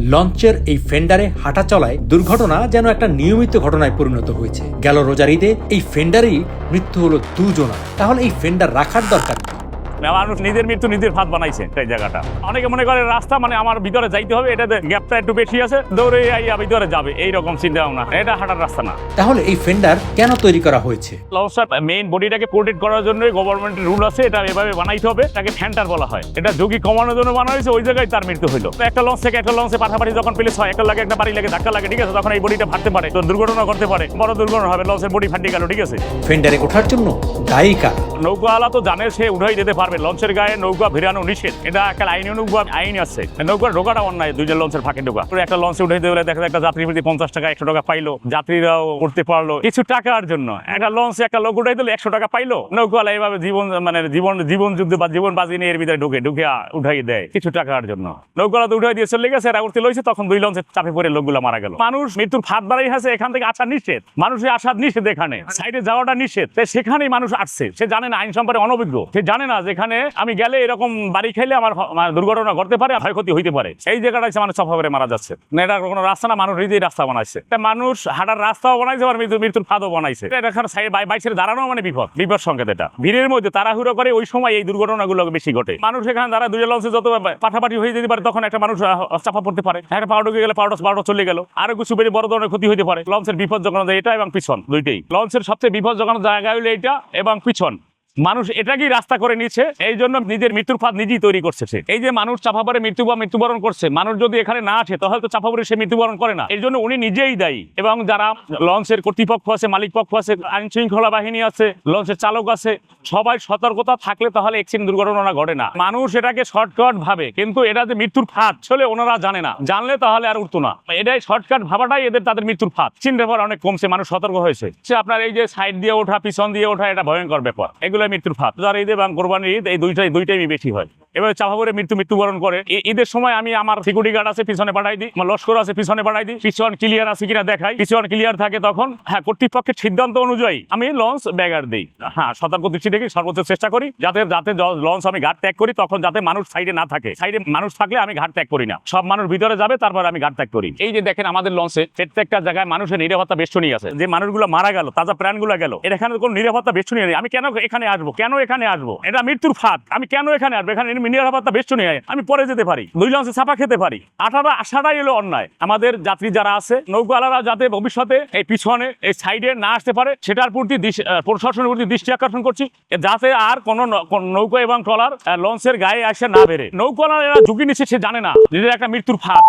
লঞ্চের এই ফেন্ডারে হাঁটা চলায় দুর্ঘটনা যেন একটা নিয়মিত ঘটনায় পরিণত হয়েছে। গেল রোজার ঈদে এই ফেন্ডারেই মৃত্যু হলো দুজনা। তাহলে এই ফেন্ডার রাখার দরকার কি? মানুষ নিজের মৃত্যু নিজের ফাঁদ বানাইছে এই জায়গাটা। অনেকে মনে করে রাস্তা মানে আমার ভিতরে যাইতে হবে, এটাতে গ্যাপটা একটু বেশি আছে, দৌড়ে আইয়া ভিতরে যাবে, এইরকম চিন্তা ভাবনা। এটা হাঁটার রাস্তা না। তাহলে এই ফেন্ডার কেন তৈরি করা হয়েছে? লঞ্চের মেইন বডিটাকে প্রোটেক্ট করার জন্য গভর্নমেন্টের রুল আছে, এটা এভাবে বানাইতে হবে। এটাকে ফ্যান্টার বলা হয়। এটা ঝুঁকি কমানোর জন্য বানানো হয়েছে, ওই জায়গায় তার মৃত্যু হলো। একটা লঞ্চ থেকে একটা লঞ্চে পাঠাপাঠি যখন প্লেস হয়, একটা লাগে একটা বাড়ি লাগে ধাক্কা লাগে, ঠিক আছে, তখন এই বডিটা ফাটতে পারে, তো দুর্ঘটনা করতে পারে, বড় দুর্ঘটনা হবে, লঞ্চের বডি ফাটে গেল, ঠিক আছে। ফেন্ডারে ওঠার জন্য দায়ী কারা? নৌকাওয়ালা তো জানে, সে উঠাই যেতে পারবে। লঞ্চের গায়ে নৌকা ভিড়ানো নিষেধ, এটা একটা আইন আছে। নৌকা ঢোকাটা অন্যায়, দুইটা লঞ্চের ফাঁকে ঢোকা। একটা লঞ্চে উঠে দিলে দেখা যায় একটা যাত্রী প্রতি 50 টাকা 100 টাকা পাইলো, যাত্রীরাও উঠতে পারলো কিছু টাকার জন্য। একটা লঞ্চে একটা লোক উঠাই দিলে 100 টাকা পাইলো, নৌকাওয়ালা এইভাবে জীবন যুদ্ধ বা জীবন বাজি নিয়ে এর ভিতরে ঢুকে উঠাই দেয় কিছু টাকার জন্য। নৌকাওয়ালা তো উঠাই দিয়ে চলে গেছে, এরা উঠতে লইছে, তখন দুই লঞ্চের চাপে পড়ে লোকগুলো মারা গেল। মানুষ মৃত্যুর ফাঁদ বাড়াই আছে, এখান থেকে আসা নিষেধ, মানুষের আসা নিষেধ, এখানে সাইডে যাওয়াটা নিষেধ। সেখানেই মানুষ আসছে, সে জানে না, আইন সম্পর্কে অনভিজ্ঞ, সে জানে না যেখানে আমি গেলে এরকম বাড়ি খাইলে আমার দুর্ঘটনা ঘটতে পারে, ক্ষয়ক্ষতি হইতে পারে। এই জায়গাটা মানুষ সফা করে মারা যাচ্ছে না। এটা কোনো রাস্তা না, মানুষ নিজেই রাস্তা বানাইছে। মানুষ হাঁটার রাস্তাও বানাইছে, আবার মৃত্যুর ফাঁদও বানাইছে। এখানে বাইকের দাঁড়ানো মানে বিপদ সংকেত। এটা ভিড়ের মধ্যে তাড়াহুড়ো করে ওই সময় এই দুর্ঘটনাগুলো বেশি ঘটে। মানুষ এখানে দাঁড়া দুই লঞ্চে যত পাঠাপাঠি হয়ে যেতে পারে, তখন একটা মানুষ চাপা পড়তে পারে, একটা পাউডার ঢুকে গেলে পাউডার চলে গেল, আরো কিছু বেশি বড় ধরনের ক্ষতি হতে পারে। লঞ্চের বিপদ যখন এটা এবং পিছন দুইটাই। লঞ্চের সবচেয়ে বিপদ যখন জায়গা হলো এটা এবং পিছন। মানুষ এটাকেই রাস্তা করে নিচ্ছে, এই জন্য নিজের মৃত্যুর ফাঁদ নিজেই তৈরি করছে। এই যে মানুষ চাপা পড়ে মৃত্যুবরণ করছে, মানুষ যদি এখানে না আসে তাহলে তো চাপা পড়ে সে মৃত্যুবরণ করে না। এই জন্য উনি নিজেই দায়ী। এবং যারা লঞ্চের কর্তৃপক্ষ আছে, মালিক পক্ষ আছে, আইন শৃঙ্খলা বাহিনী আছে, লঞ্চের চালক আছে, সবাই সতর্কতা থাকলে তাহলে অ্যাক্সিডেন্ট দুর্ঘটনা ঘটে না। মানুষ এটাকে শর্টকাট ভাবে, কিন্তু এটা যে মৃত্যুর ফাঁদ চলে ওনারা জানে না। জানলে তাহলে আর উঠতো না। এটাই শর্টকাট ভাবাটাই তাদের মৃত্যুর ফাঁদ। চিন্তার পর অনেক কমছে, মানুষ সতর্ক হয়েছে। সে আপনার এই যে সাইড দিয়ে ওঠা, পিছন দিয়ে ওঠা, এটা ভয়ঙ্কর ব্যাপার। এগুলো মৃত্যুর ফাঁদ। রোজার ঈদ এবং কোরবানির ঈদ, এই দুইটাই বেশি হয়। এবার চাপা পড়ে মৃত্যুবরণ করে। ঈদের সময় আমি আমার সিকিউরিটি গার্ড আছে পিছনে পাঠাই দিই, আমার লস্কর আছে পিছনে পাঠাই দিই, পিছন ক্লিয়ার আছে কিনা দেখাই। পিছন ক্লিয়ার থাকে তখন কর্তৃপক্ষের সিদ্ধান্ত অনুযায়ী আমি লঞ্চ ব্যাগার দিই। সতর্ক দৃষ্টি দেখি, সর্বোচ্চ চেষ্টা করি যাতে লঞ্চ আমি ঘাট ত্যাগ করি, তখন যাতে মানুষ সাইডে না থাকে। সাইডে মানুষ থাকলে আমি ঘাট ত্যাগ করি না, সব মানুষ ভিতরে যাবে, তারপর আমি ঘাট ত্যাগ করি। এই যে দেখেন আমাদের লঞ্চে প্রত্যেকটা জায়গায় মানুষের নিরাপত্তা বেষ্টনী আছে। যে মানুষগুলো মারা গেল, তাজা প্রাণগুলো গেল, এখানে কোনো নিরাপত্তা বেষ্টনী নেই। আমি কেন এখানে আসবো? এটা মৃত্যুর ফাঁদ। আমি কেন এখানে আসবো? এখানে নিরাপত্তা বেষ্টনী, আমি পরে যেতে পারি, দুই লঞ্চে চাপা খেতে পারি। আসাটাই এলো অন্যায়। আমাদের যাত্রী যারা আছে, নৌকাওয়ালারা যাতে ভবিষ্যতে এই পিছনে এই সাইডে না আসতে পারে, সেটার প্রতি প্রশাসনের প্রতি দৃষ্টি আকর্ষণ করছি, যাতে আর কোনো নৌকা এবং ট্রলার লঞ্চের গায়ে আসে না বেড়ে। নৌকাওয়ালারা ঝুঁকি নিচ্ছে, সে জানে না যে একটা মৃত্যুর ফাঁদ।